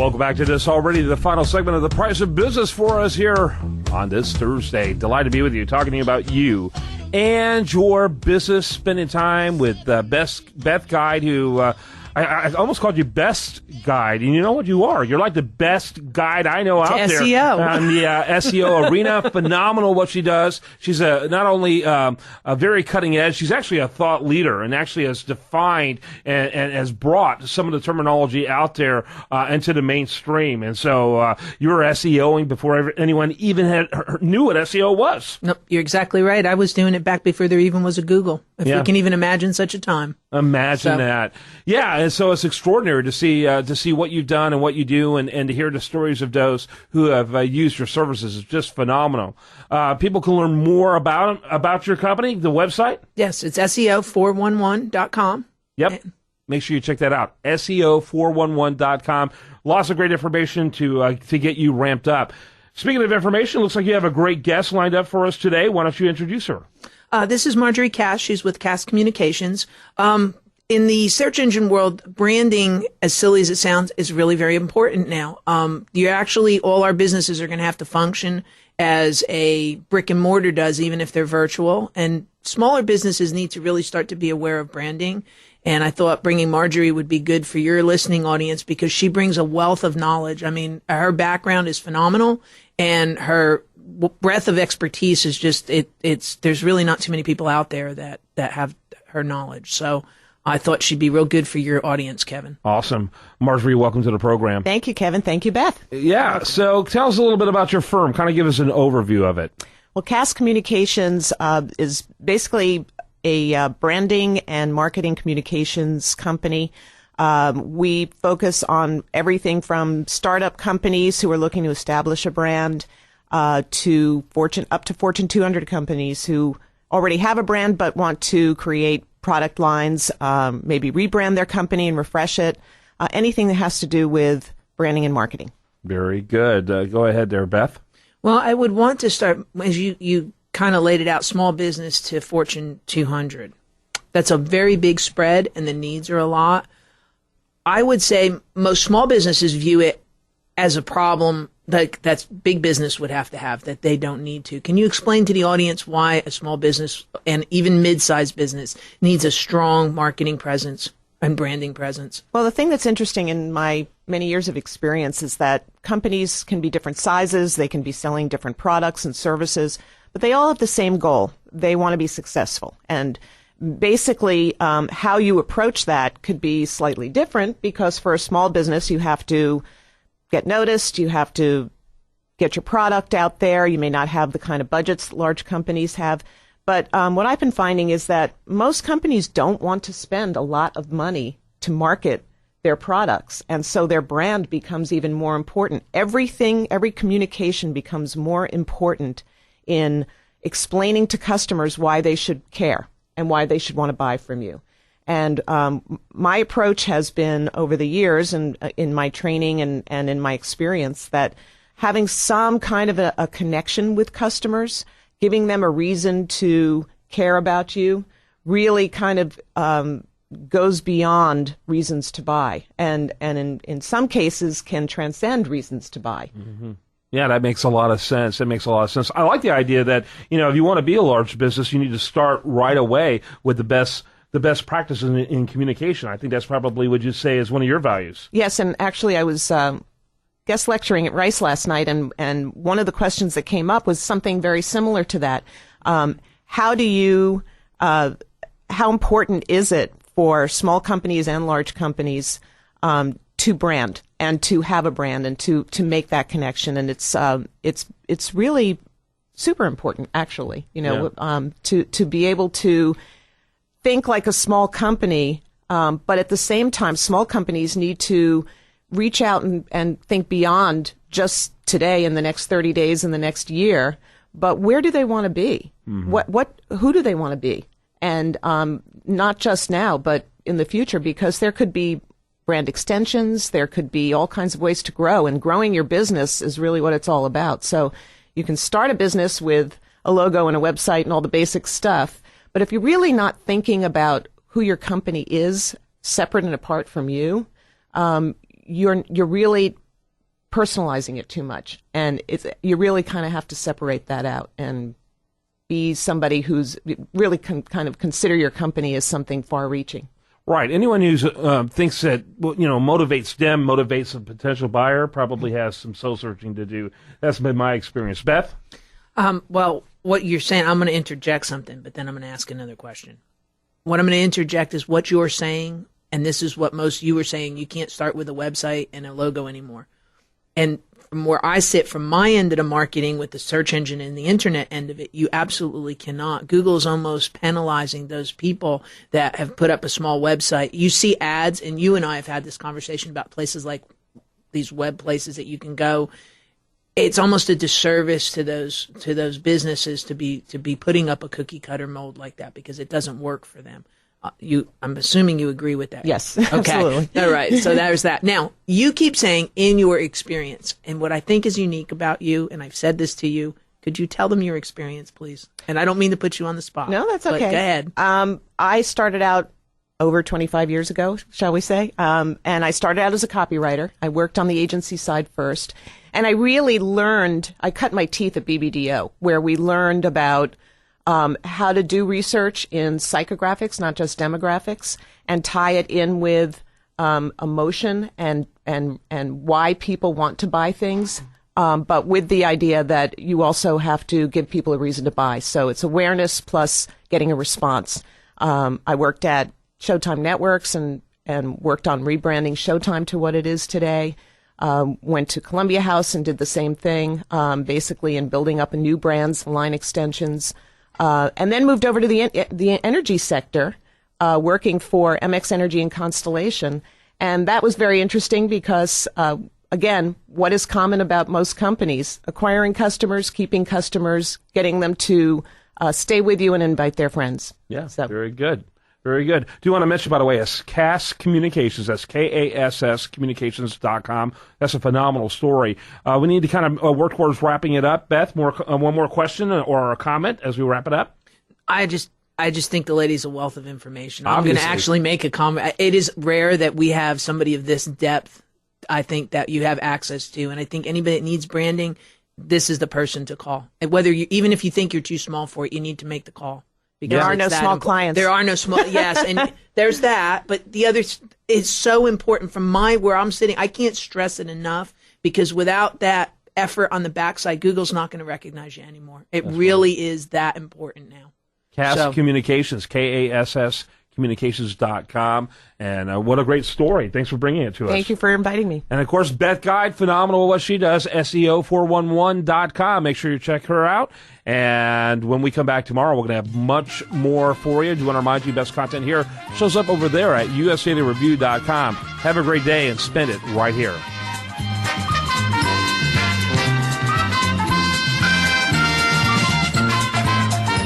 Welcome back to this already the final segment of The Price of Business for us here on this Thursday. Delighted to be with you, talking to you about you and your business, spending time with Beth Guide, who I almost called you Best Guide, and you know what you are. You're like the best guide I know out there. SEO. On the SEO arena. Phenomenal what she does. She's not only a very cutting edge, she's actually a thought leader and actually has defined and has brought some of the terminology out there into the mainstream. And so you were SEOing before anyone even knew what SEO was. Nope, you're exactly right. I was doing it back before there even was a Google. If Yeah. we can even imagine such a time. Imagine that. Yeah, and so it's extraordinary to see what you've done and what you do, and to hear the stories of those who have used your services is just phenomenal. People can learn more about your company, the website? Yes, it's SEO411.com. Yep. Make sure you check that out, SEO411.com. Lots of great information to get you ramped up. Speaking of information, it looks like you have a great guest lined up for us today. Why don't you introduce her? This is Majorie Kass. She's with Kass Communications. In the search engine world, branding, as silly as it sounds, is really very important now. All our businesses are going to have to function as a brick and mortar does, even if they're virtual. And smaller businesses need to really start to be aware of branding. And I thought bringing Majorie would be good for your listening audience because she brings a wealth of knowledge. I mean, her background is phenomenal, and her breadth of expertise is just, there's really not too many people out there that have her knowledge. So I thought she'd be real good for your audience, Kevin. Awesome. Marjorie, welcome to the program. Thank you, Kevin. Thank you, Beth. Yeah, so tell us a little bit about your firm. Kind of give us an overview of it. Well, Kass Communications is basically a branding and marketing communications company. We focus on everything from startup companies who are looking to establish a brand to up to Fortune 200 companies who already have a brand but want to create product lines, maybe rebrand their company and refresh it, anything that has to do with branding and marketing. Very good. Go ahead there, Beth. Well, I would want to start, as you kind of laid it out, small business to Fortune 200. That's a very big spread, and the needs are a lot. I would say most small businesses view it as a problem that's big business would have that they don't need to. Can you explain to the audience why a small business and even mid-sized business needs a strong marketing presence and branding presence? Well, the thing that's interesting in my many years of experience is that companies can be different sizes, they can be selling different products and services, but they all have the same goal. They want to be successful. And basically, how you approach that could be slightly different because for a small business, you have to get noticed, you have to get your product out there. You may not have the kind of budgets that large companies have. But what I've been finding is that most companies don't want to spend a lot of money to market their products. And so their brand becomes even more important. Every communication becomes more important in explaining to customers why they should care and why they should want to buy from you. And my approach has been over the years and in my training and in my experience that having some kind of a connection with customers, giving them a reason to care about you, really kind of goes beyond reasons to buy and in some cases can transcend reasons to buy. Mm-hmm. Yeah, that makes a lot of sense. I like the idea that, if you want to be a large business, you need to start right away with the best practices in communication. I think that's probably what you say is one of your values. Yes, and actually I was guest lecturing at Rice last night, and one of the questions that came up was something very similar to that. How important is it for small companies and large companies to brand and to have a brand and to make that connection? And it's really super important, actually, to be able to think like a small company, but at the same time, small companies need to reach out and think beyond just today and the next 30 days and the next year. But where do they want to be? Mm-hmm. Who do they want to be? And not just now, but in the future, because there could be brand extensions, there could be all kinds of ways to grow, and growing your business is really what it's all about. So you can start a business with a logo and a website and all the basic stuff, but if you're really not thinking about who your company is, separate and apart from you, you're really personalizing it too much. And you really kind of have to separate that out and be somebody who's really kind of consider your company as something far-reaching. Right. Anyone who thinks that, motivates them, motivates a potential buyer, probably has some soul searching to do. That's been my experience. Beth? Well, what you're saying, I'm going to interject something, but then I'm going to ask another question. What I'm going to interject is what you're saying, and this is what most you were saying, you can't start with a website and a logo anymore. And from where I sit, from my end of the marketing with the search engine and the internet end of it, you absolutely cannot. Google is almost penalizing those people that have put up a small website. You see ads, and you and I have had this conversation about places like these web places that you can go. It's almost a disservice to those businesses to be putting up a cookie cutter mold like that, because it doesn't work for them. I'm assuming you agree with that. Yes, okay. Absolutely. All right. So there's that. Now, you keep saying in your experience, and what I think is unique about you, and I've said this to you, could you tell them your experience, please? And I don't mean to put you on the spot. No, that's okay. But go ahead. I started out over 25 years ago, shall we say, and I started out as a copywriter. I worked on the agency side first, and I really learned, I cut my teeth at BBDO, where we learned about how to do research in psychographics, not just demographics, and tie it in with emotion and why people want to buy things, but with the idea that you also have to give people a reason to buy. So it's awareness plus getting a response. I worked at Showtime Networks and worked on rebranding Showtime to what it is today. Went to Columbia House and did the same thing, basically in building up a new brands, line extensions. And then moved over to the energy sector, working for MX Energy and Constellation. And that was very interesting because, again, what is common about most companies? Acquiring customers, keeping customers, getting them to stay with you and invite their friends. Yeah, so. Very good. Very good. Do you want to mention, by the way, it's Kass Communications. That's Kass Communications.com. That's a phenomenal story. We need to kind of work towards wrapping it up. Beth, one more question or a comment as we wrap it up? I just think the lady's a wealth of information. Obviously. I'm going to actually make a comment. It is rare that we have somebody of this depth, I think, that you have access to. And I think anybody that needs branding, this is the person to call. And even if you think you're too small for it, you need to make the call. Because there are no small clients. There are no small, yes, and there's that. But the other is so important from where I'm sitting. I can't stress it enough, because without that effort on the backside, Google's not going to recognize you anymore. It really is that important now. Kass Communications, Kass Communications.com. And what a great story. Thanks for bringing it to us. Thank you for inviting me. And, of course, Beth Guide, phenomenal what she does, SEO411.com. Make sure you check her out. And when we come back tomorrow, we're going to have much more for you. Do you want to remind you, best content here shows up over there at usdailyreview.com. Have a great day and spend it right here.